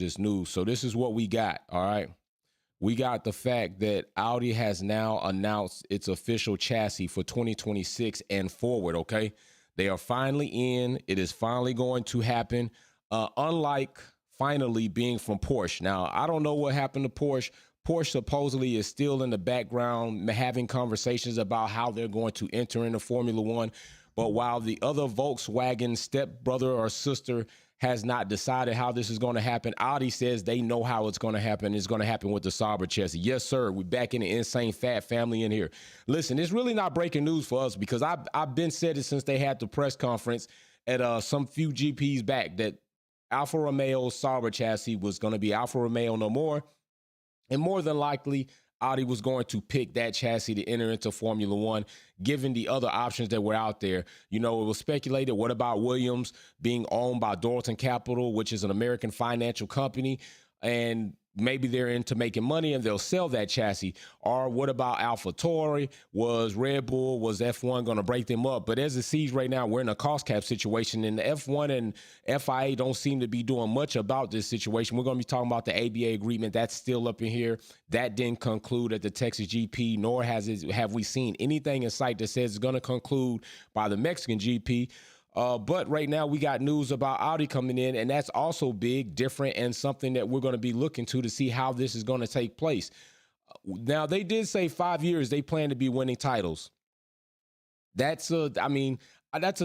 this news. So this is what we got. All right. We got the fact that Audi has now announced its official chassis for 2026 and forward. Okay. They are finally in. It is finally going to happen. Unlike finally being from Porsche. Now, I don't know what happened to Porsche. Porsche supposedly is still in the background having conversations about how they're going to enter into Formula One. But while the other Volkswagen stepbrother or sister has not decided how this is going to happen, Audi says they know how it's going to happen. It's going to happen with the Sauber chassis. Yes, sir. We're back in the insane fat family in here. Listen, it's really not breaking news for us because I've been said it since they had the press conference at some few GPs back that Alfa Romeo Sauber chassis was going to be Alfa Romeo no more. And more than likely, Audi was going to pick that chassis to enter into Formula One, given the other options that were out there. You know, it was speculated, what about Williams being owned by Doralton Capital, which is an American financial company, and maybe they're into making money and they'll sell that chassis. Or what about AlphaTauri? Was Red Bull, was F1 going to break them up? But as it sees right now, we're in a cost cap situation, and the F1 and FIA don't seem to be doing much about this situation. We're going to be talking about the ABA agreement. That's still up in here. That didn't conclude at the Texas GP, nor have we seen anything in sight that says it's going to conclude by the Mexican GP. But right now we got news about Audi coming in, and that's also big, different, and something that we're going to be looking to see how this is going to take place. Now, they did say 5 years they plan to be winning titles. That's a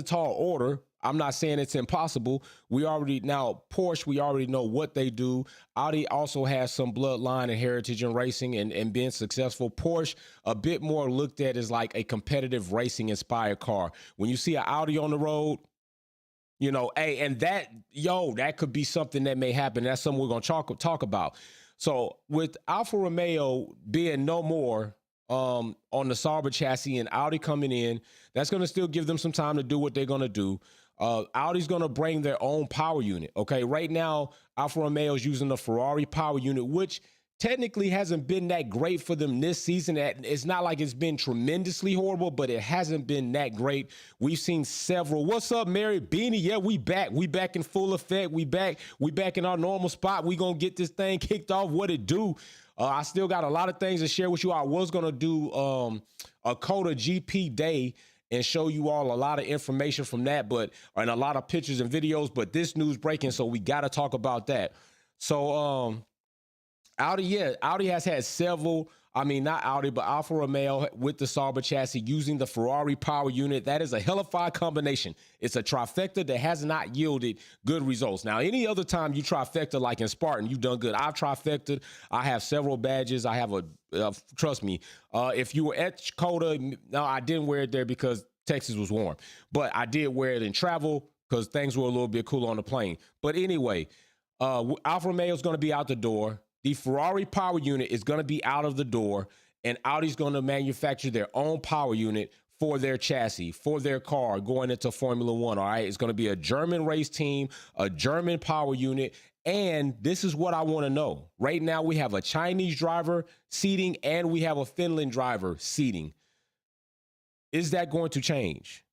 tall order. I'm not saying it's impossible. Porsche, we already know what they do. Audi also has some bloodline and heritage in racing and being successful. Porsche, a bit more looked at as like a competitive racing inspired car. When you see an Audi on the road, you know, hey, and that could be something that may happen. That's something we're going to talk about. So with Alfa Romeo being no more on the Sauber chassis and Audi coming in, that's going to still give them some time to do what they're going to do. Audi's going to bring their own power unit. Okay, right now, Alfa Romeo is using the Ferrari power unit, which technically hasn't been that great for them this season. It's not like it's been tremendously horrible, but it hasn't been that great. We've seen several. What's up, Mary Beanie? Yeah, we back. We back in full effect. We back in our normal spot. We going to get this thing kicked off. What it do? I still got a lot of things to share with you. I was going to do a Coda GP day and show you all a lot of information from that, and a lot of pictures and videos, but this news breaking, so we got to talk about that. So Audi has had several, not Audi, but Alfa Romeo with the Sauber chassis using the Ferrari power unit. That is a hellified combination. It's a trifecta that has not yielded good results. Now, any other time you trifecta, like in Spartan, you've done good. I've trifected. I have several badges. I have trust me, if you were at Coda, no, I didn't wear it there because Texas was warm, but I did wear it in travel because things were a little bit cool on the plane. But anyway, Alfa Romeo is going to be out the door. The Ferrari power unit is going to be out of the door, and Audi's going to manufacture their own power unit for their chassis, for their car going into Formula One. All right. It's going to be a German race team, a German power unit. And this is what I want to know. Right now, we have a Chinese driver seating and we have a Finland driver seating. Is that going to change?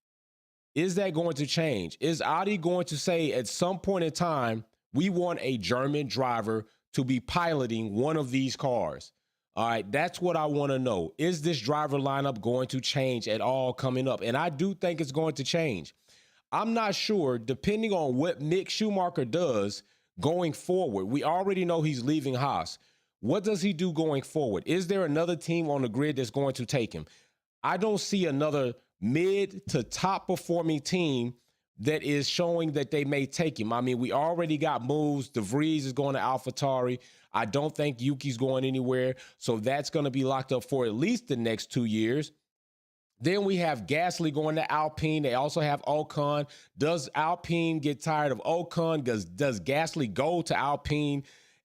Is that going to change? Is Audi going to say at some point in time, we want a German driver to be piloting one of these cars? All right, that's what I want to know. Is this driver lineup going to change at all coming up? And I do think it's going to change. I'm not sure, depending on what Mick Schumacher does going forward. We already know he's leaving Haas. What does he do going forward? Is there another team on the grid that's going to take him? I don't see another mid to top performing team that is showing that they may take him. We already got moves. De Vries is going to AlphaTauri. I don't think Yuki's going anywhere. So that's going to be locked up for at least the next 2 years. Then we have Gasly going to Alpine. They also have Ocon. Does Alpine get tired of Ocon? Does Gasly go to Alpine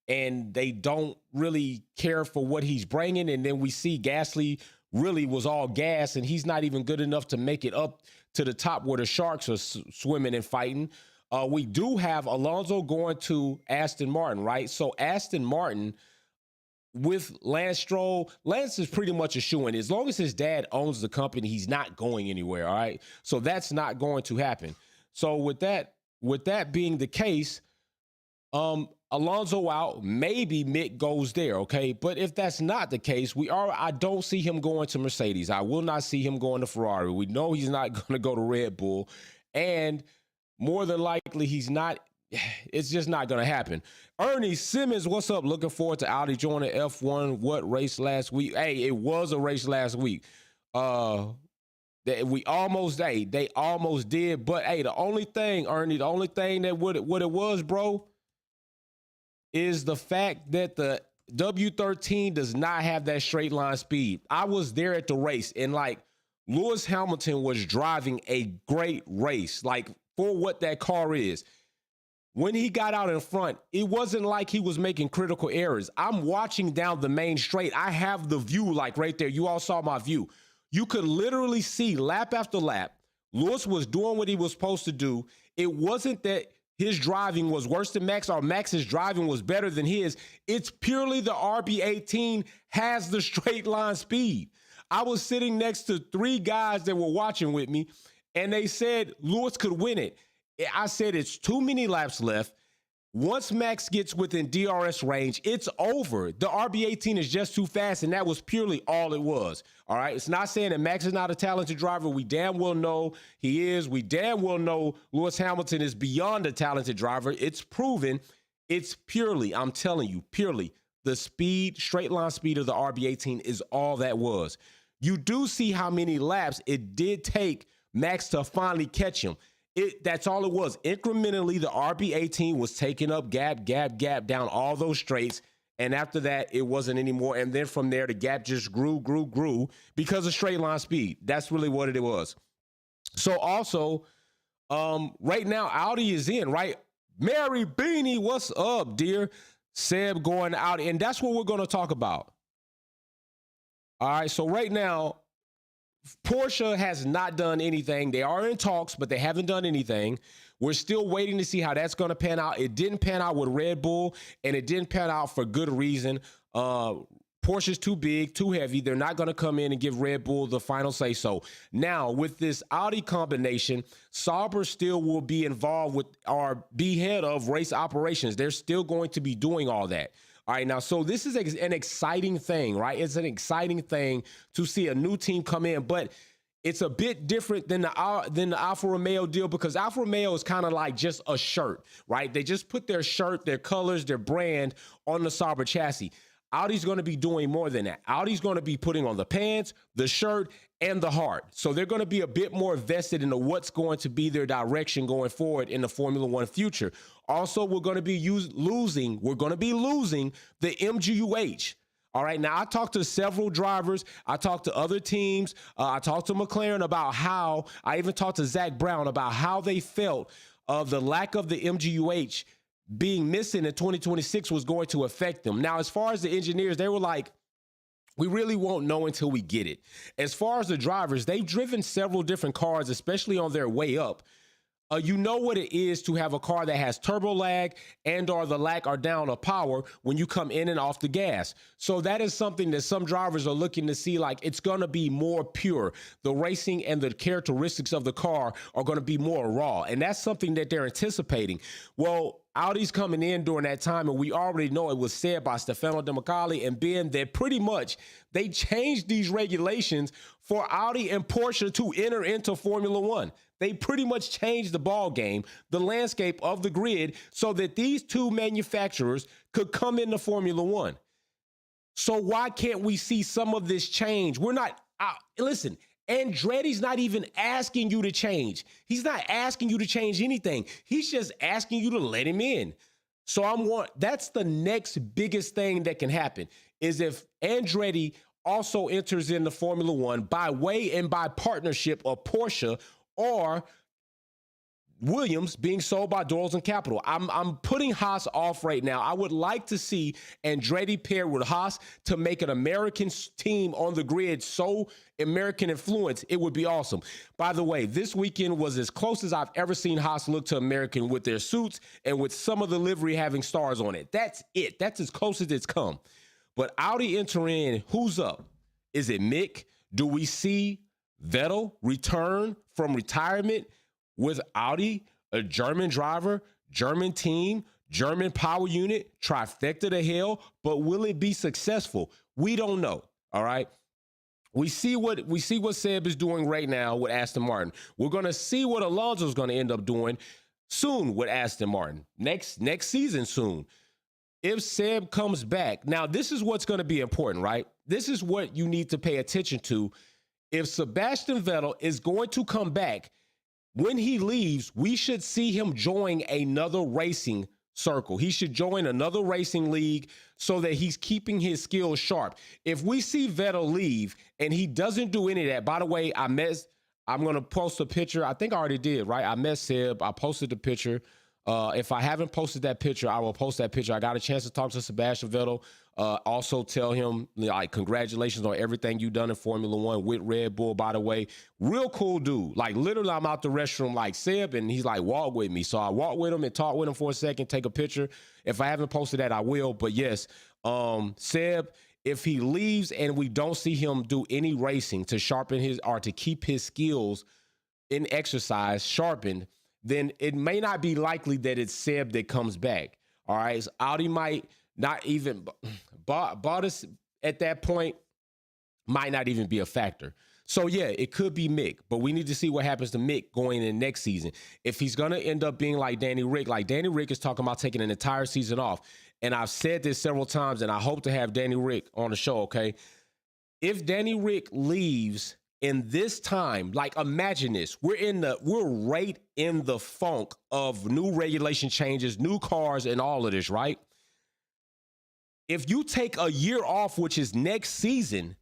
and they don't really care for what he's bringing? And then we see Gasly really was all gas, and he's not even good enough to make it up to the top where the Sharks are swimming and fighting. We do have Alonso going to Aston Martin, right? So Aston Martin with Lance Stroll, Lance is pretty much a shoo-in. As long as his dad owns the company, he's not going anywhere, all right? So that's not going to happen. So with that being the case, Alonso out, maybe Mick goes there, okay? But if that's not the case, I don't see him going to Mercedes. I will not see him going to Ferrari. We know he's not going to go to Red Bull. And more than likely, it's just not going to happen. Ernie Simmons, what's up? Looking forward to Audi joining F1. What race last week? Hey, it was a race last week. They almost did. But hey, the only thing, Ernie, that what it was, bro, is the fact that the W13 does not have that straight line speed. I was there at the race, and like Lewis Hamilton was driving a great race, like for what that car is. When he got out in front, it wasn't like he was making critical errors. I'm watching down the main straight. I have the view like right there. You all saw my view. You could literally see lap after lap, Lewis was doing what he was supposed to do. It wasn't that his driving was worse than Max or Max's driving was better than his. It's purely the RB18 has the straight line speed. I was sitting next to 3 guys that were watching with me, and they said Lewis could win it. I said it's too many laps left. Once Max gets within DRS range, it's over. The RB18 is just too fast, and that was purely all it was. All right? It's not saying that Max is not a talented driver. We damn well know he is. We damn well know Lewis Hamilton is beyond a talented driver. It's proven. It's purely, I'm telling you, purely the speed, straight line speed of the RB18 is all that was. You do see how many laps it did take Max to finally catch him. That's all it was. Incrementally, the RB18 was taking up gap down all those straights. And after that, it wasn't anymore. And then from there, the gap just grew because of straight line speed. That's really what it was. So also, right now, Audi is in, right? Mary Beanie, what's up, dear? Seb going out. And that's what we're going to talk about. All right. So right now, Porsche has not done anything. They are in talks, but they haven't done anything. We're still waiting to see how that's going to pan out. It didn't pan out with Red Bull, and it didn't pan out for good reason. Porsche's too big, too heavy. They're not going to come in and give Red Bull the final say so. Now, with this Audi combination, Sauber still will be involved with or be head of race operations. They're still going to be doing all that. All right, now, so this is an exciting thing, right? It's an exciting thing to see a new team come in, but it's a bit different than the Alfa Romeo deal because Alfa Romeo is kind of like just a shirt, right? They just put their shirt, their colors, their brand on the Sauber chassis. Audi's going to be doing more than that. Audi's going to be putting on the pants, the shirt, and the heart. So they're going to be a bit more vested into what's going to be their direction going forward in the Formula One future. Also, we're going to be losing the MGUH. All right. Now, I talked to several drivers. I talked to other teams. I talked to McLaren about how I even talked to Zach Brown about how they felt of the lack of the MGUH being missing in 2026 was going to affect them. Now, as far as the engineers, they were like, we really won't know until we get it. As far as the drivers, they've driven several different cars, especially on their way up. You know what it is to have a car that has turbo lag and or the lack or down of power when you come in and off the gas. So that is something that some drivers are looking to see, like it's going to be more pure. The racing and the characteristics of the car are going to be more raw. And that's something that they're anticipating. Well, Audi's coming in during that time, and we already know it was said by Stefano Domenicali and Ben that pretty much they changed these regulations for Audi and Porsche to enter into Formula One. They pretty much changed the ball game, the landscape of the grid, so that these two manufacturers could come into Formula One. So why can't we see some of this change? We're not, listen, Andretti's not even asking you to change. He's not asking you to change anything. He's just asking you to let him in. So that's the next biggest thing that can happen is if Andretti also enters into Formula One by way and by partnership of Porsche or Williams being sold by Doyle's and Capital. I'm putting Haas off right now. I would like to see Andretti pair with Haas to make an American team on the grid so American influence. It would be awesome. By the way, this weekend was as close as I've ever seen Haas look to American with their suits and with some of the livery having stars on it. That's it. That's as close as it's come. But Audi entering in, who's up? Is it Mick? Do we see Vettel return from retirement with Audi, a German driver, German team? German power unit, trifecta to hell, but will it be successful? We don't know. All right. We see what Seb is doing right now with Aston Martin. We're going to see what Alonso's going to end up doing soon with Aston Martin. Next season soon. If Seb comes back. Now, this is what's going to be important, right? This is what you need to pay attention to. If Sebastian Vettel is going to come back, when he leaves, we should see him join another racing circle. He should join another racing league so that he's keeping his skills sharp. If we see Vettel leave and he doesn't do any of that, by the way, I'm going to post a picture. I think I already did, right? I met Seb. I posted the picture. If I haven't posted that picture, I will post that picture. I got a chance to talk to Sebastian Vettel. Also tell him, like, congratulations on everything you've done in Formula One with Red Bull, by the way. Real cool dude. Like, literally, I'm out the restroom like, Seb, and he's like, walk with me. So I walk with him and talk with him for a second, take a picture. If I haven't posted that, I will. But yes, Seb, if he leaves and we don't see him do any racing to sharpen his, or to keep his skills in exercise sharpened, then it may not be likely that it's Seb that comes back. All right. So Audi might not even, Bottas at that point might not even be a factor. So yeah, it could be Mick, but we need to see what happens to Mick going in next season. If he's going to end up being like Danny Rick is talking about taking an entire season off. And I've said this several times, and I hope to have Danny Rick on the show. Okay. If Danny Rick leaves in this time, like, imagine this, we're right in the funk of new regulation changes, new cars, and all of this, right? If you take a year off, which is next season,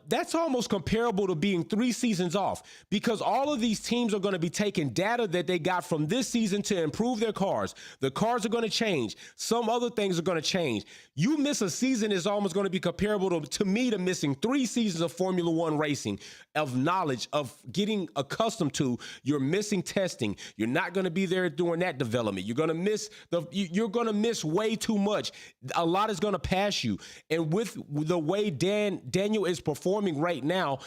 that's almost comparable to being 3 seasons off, because all of these teams are going to be taking data that they got from this season to improve their cars. The cars are going to change. Some other things are going to change. You miss a season is almost going to be comparable to me to missing 3 seasons of Formula One racing, of knowledge, of getting accustomed to. You're missing testing. You're not going to be there doing that development. You're going to miss way too much. A lot is going to pass you. And with the way Daniel is performing right now,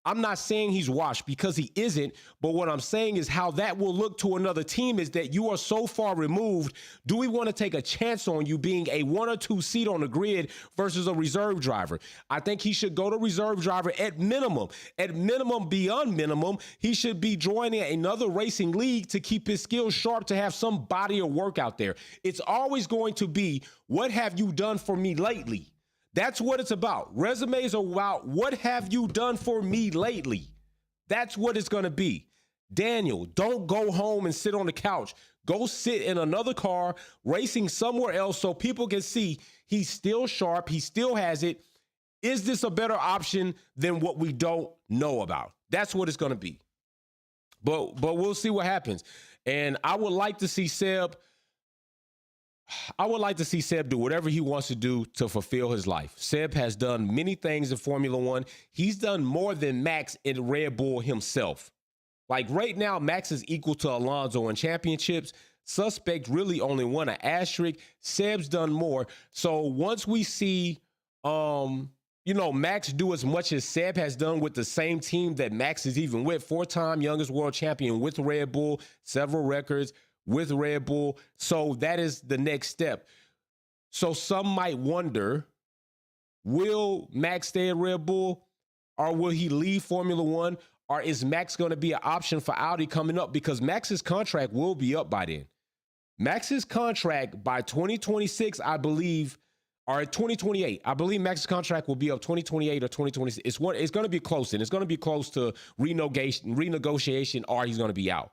I'm not saying he's washed, because he isn't, but what I'm saying is how that will look to another team is that you are so far removed. Do we want to take a chance on you being a 1 or 2 seat on the grid versus a reserve driver? I think he should go to reserve driver at minimum. At minimum, beyond minimum, he should be joining another racing league to keep his skills sharp, to have some body of work out there. It's always going to be, what have you done for me lately? That's what it's about. Resumes are about, what have you done for me lately? That's what it's going to be. Daniel, don't go home and sit on the couch. Go sit in another car, racing somewhere else, so people can see he's still sharp. He still has it. Is this a better option than what we don't know about? That's what it's going to be. But we'll see what happens. And I would like to see Seb do whatever he wants to do to fulfill his life. Seb has done many things in Formula One. He's done more than Max in Red Bull himself. Like, right now, Max is equal to Alonso in championships. Suspect really only won an asterisk. Seb's done more. So once we see, Max do as much as Seb has done with the same team that Max is even with, 4-time youngest world champion with Red Bull, several records with Red Bull. So that is the next step. So some might wonder, will Max stay at Red Bull, or will he leave Formula One, or is Max going to be an option for Audi coming up? Because Max's contract will be up by then. Max's contract by 2026, I believe, or 2028. I believe Max's contract will be up 2028 or 2026. It's going to be close, and it's going to be close to renegotiation, or he's going to be out.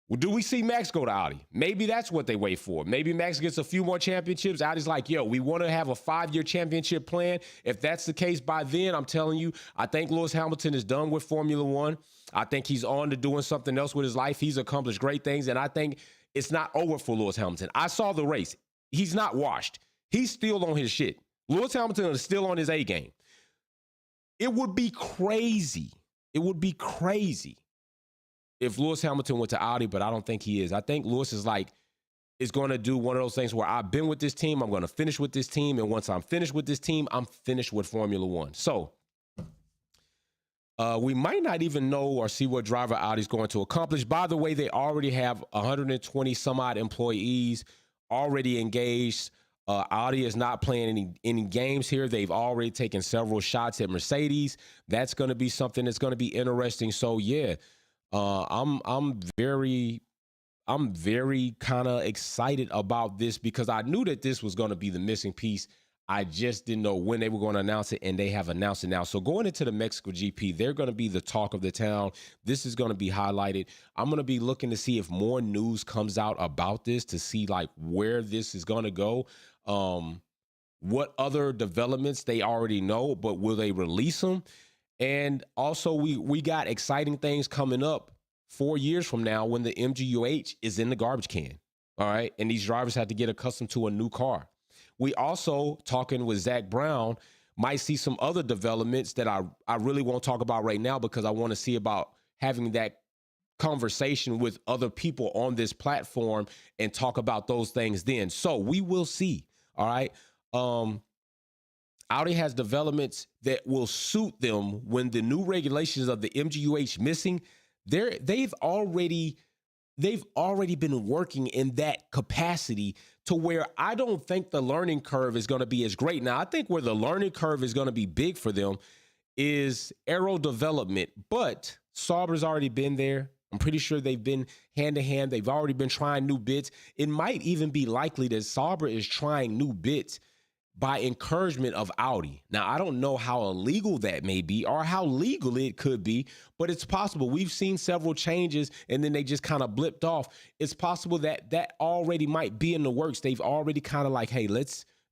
Well, do we see Max go to Audi? Maybe that's what they wait for. Maybe Max gets a few more championships. Audi's like, yo, we want to have a 5-year championship plan. If that's the case by then, I'm telling you, I think Lewis Hamilton is done with Formula One. I think he's on to doing something else with his life. He's accomplished great things, and I think it's not over for Lewis Hamilton. I saw the race. He's not washed. He's still on his shit. Lewis Hamilton is still on his A game. It would be crazy. It would be crazy if Lewis Hamilton went to Audi, but I don't think he is. I think Lewis is going to do one of those things where I've been with this team, I'm going to finish with this team, and once I'm finished with this team, I'm finished with Formula One. So We might not even know or see what driver Audi's going to accomplish. By the way, they already have 120 some odd employees already engaged. Audi is not playing any games here. They've already taken several shots at Mercedes. That's going to be something that's going to be interesting. So yeah, I'm very kind of excited about this because I knew that this was going to be the missing piece. I just didn't know when they were going to announce it, and they have announced it now. So going into the Mexico GP, they're going to be the talk of the town. This is going to be highlighted. I'm going to be looking to see if more news comes out about this to see like where this is going to go. What other developments they already know, but will they release them? And also we got exciting things coming up 4 years from now when the MGUH is in the garbage can. All right. And these drivers have to get accustomed to a new car. We also, talking with Zach Brown, might see some other developments that I really won't talk about right now because I want to see about having that conversation with other people on this platform and talk about those things then. So we will see. All right. Audi has developments that will suit them when the new regulations of the MGUH missing. They've already been working in that capacity to where I don't think the learning curve is going to be as great. Now, I think where the learning curve is going to be big for them is aero development, but Sauber's already been there. I'm pretty sure they've been hand to hand. They've already been trying new bits. It might even be likely that Sauber is trying new bits by encouragement of Audi. Now, I don't know how illegal that may be or how legal it could be, but it's possible. We've seen several changes and then they just kind of blipped off. It's possible that that already might be in the works. They've already kind of like, hey,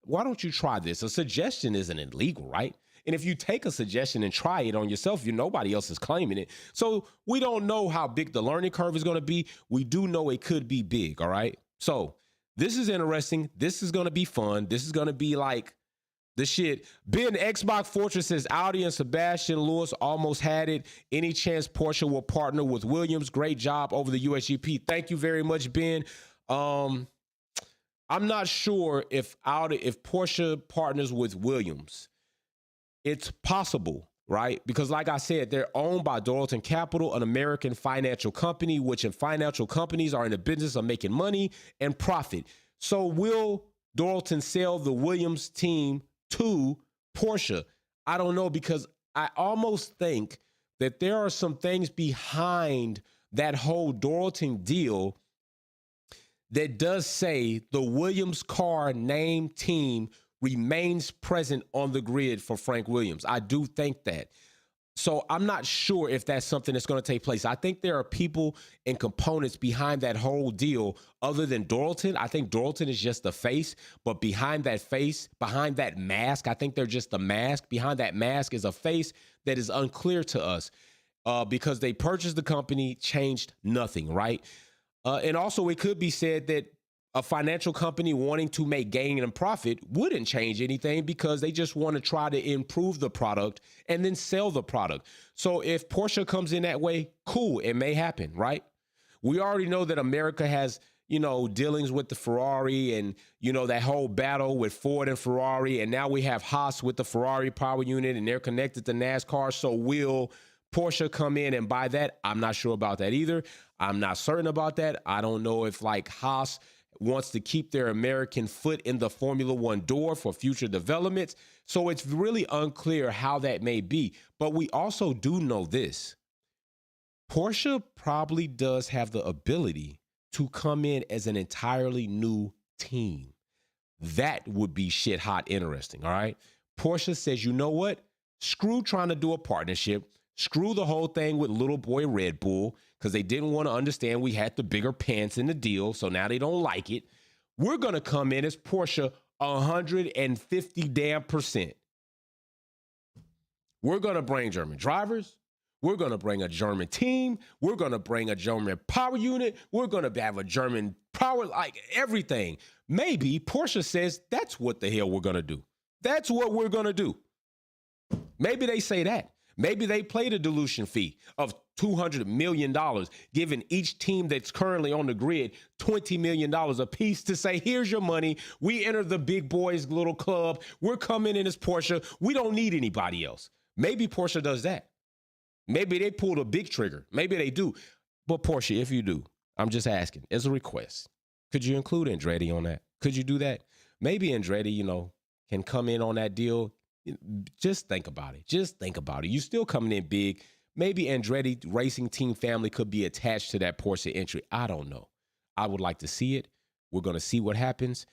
why don't you try this? A suggestion isn't illegal, right? And if you take a suggestion and try it on yourself, nobody else is claiming it. So we don't know how big the learning curve is going to be. We do know it could be big, all right? So this is interesting. This is going to be fun. This is going to be like the shit. Ben Xbox Fortress says Audi and Sebastian Lewis almost had it. Any chance Porsche will partner with Williams? Great job over the USGP. Thank you very much, Ben. I'm not sure if Porsche partners with Williams. It's possible, right? Because like I said, they're owned by Dorilton Capital, an American financial company, which in financial companies are in the business of making money and profit. So will Dorilton sell the Williams team to Porsche? I don't know, because I almost think that there are some things behind that whole Dorilton deal that does say the Williams car name team remains present on the grid for Frank Williams. I do think that. So I'm not sure if that's something that's going to take place. I think there are people and components behind that whole deal other than Dorilton. I think Dorilton is just the face, but behind that face, behind that mask, I think they're just the mask. Behind that mask is a face that is unclear to us because they purchased the company, changed nothing, right? And also it could be said that a financial company wanting to make gain and profit wouldn't change anything because they just want to try to improve the product and then sell the product. So if Porsche comes in that way, cool, it may happen, right? We already know that America has, dealings with the Ferrari and, that whole battle with Ford and Ferrari. And now we have Haas with the Ferrari power unit and they're connected to NASCAR. So will Porsche come in and buy that? I'm not sure about that either. I'm not certain about that. I don't know if Haas wants to keep their American foot in the Formula One door for future developments. So it's really unclear how that may be. But we also do know this. Porsche probably does have the ability to come in as an entirely new team. That would be shit hot interesting, all right? Porsche says, you know what? Screw trying to do a partnership. Screw the whole thing with little boy Red Bull because they didn't want to understand we had the bigger pants in the deal, so now they don't like it. We're going to come in as Porsche 150 damn %. We're going to bring German drivers. We're going to bring a German team. We're going to bring a German power unit. We're going to have a German power, like everything. Maybe Porsche says that's what the hell we're going to do. That's what we're going to do. Maybe they say that. Maybe they played a dilution fee of $200 million, giving each team that's currently on the grid $20 million a piece to say, here's your money. We enter the big boys little club. We're coming in as Porsche. We don't need anybody else. Maybe Porsche does that. Maybe they pulled a big trigger. Maybe they do. But Porsche, if you do, I'm just asking, as a request, could you include Andretti on that? Could you do that? Maybe Andretti, can come in on that deal. Just think about it. Just think about it. You still coming in big. Maybe Andretti Racing Team family could be attached to that Porsche entry. I don't know. I would like to see it. We're going to see what happens.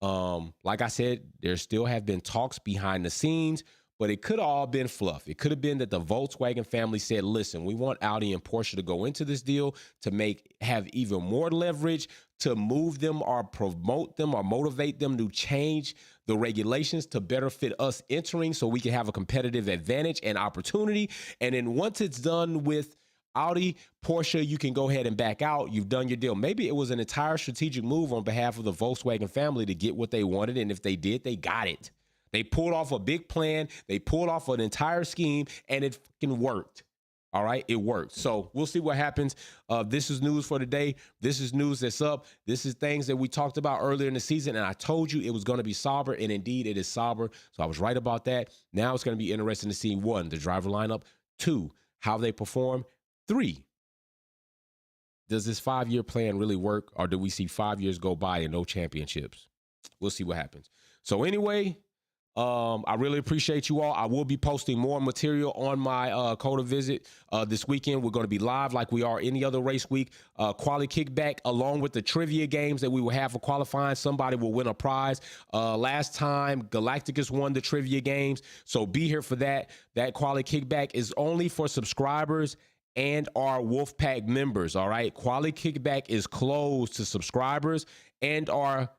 Like I said, there still have been talks behind the scenes, but it could have all been fluff. It could have been that the Volkswagen family said, listen, we want Audi and Porsche to go into this deal to have even more leverage, to move them or promote them or motivate them to change the regulations to better fit us entering so we can have a competitive advantage and opportunity. And then once it's done with Audi, Porsche, you can go ahead and back out. You've done your deal. Maybe it was an entire strategic move on behalf of the Volkswagen family to get what they wanted. And if they did, they got it. They pulled off a big plan. They pulled off an entire scheme, and it fucking worked. All right, it worked. So we'll see what happens. This is news for today. This is news that's up. This is things that we talked about earlier in the season, and I told you it was going to be sober, and indeed it is sober. So I was right about that. Now it's going to be interesting to see, 1, the driver lineup, 2, how they perform, 3, does this 5-year plan really work, or do we see 5 years go by and no championships? We'll see what happens. So anyway, I really appreciate you all. I will be posting more material on my COTA visit this weekend. We're going to be live like we are any other race week. Quality kickback along with the trivia games that we will have for qualifying. Somebody will win a prize. Last time, Galacticus won the trivia games. So be here for that. That quality kickback is only for subscribers and our Wolfpack members, all right? Quality kickback is closed to subscribers and our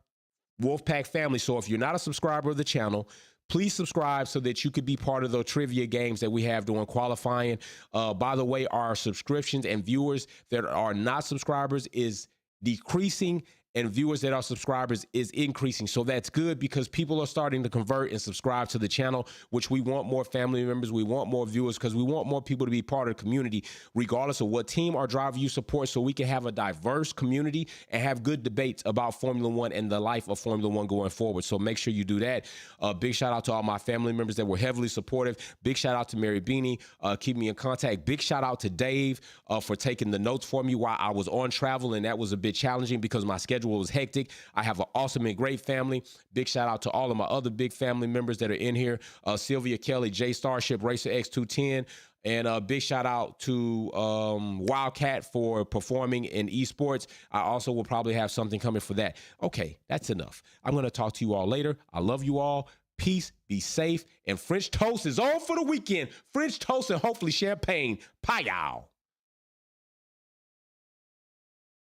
Wolfpack family. So if you're not a subscriber of the channel, please subscribe so that you could be part of the trivia games that we have during qualifying. By the way, our subscriptions and viewers that are not subscribers is decreasing, and viewers that are subscribers is increasing. So that's good because people are starting to convert and subscribe to the channel, which we want more family members. We want more viewers because we want more people to be part of the community, regardless of what team or driver you support, so we can have a diverse community and have good debates about Formula One and the life of Formula One going forward. So make sure you do that. Big shout out to all my family members that were heavily supportive. Big shout out to Mary Beanie. Keep me in contact. Big shout out to Dave for taking the notes for me while I was on travel, and that was a bit challenging because my schedule was hectic. I have an awesome and great family. Big shout out to all of my other big family members that are in here. Sylvia Kelly, J Starship, Racer X210. And a big shout out to Wildcat for performing in esports. I also will probably have something coming for that. Okay, that's enough. I'm going to talk to you all later. I love you all. Peace, be safe, and French toast is on for the weekend. French toast and hopefully champagne. Pie y'all.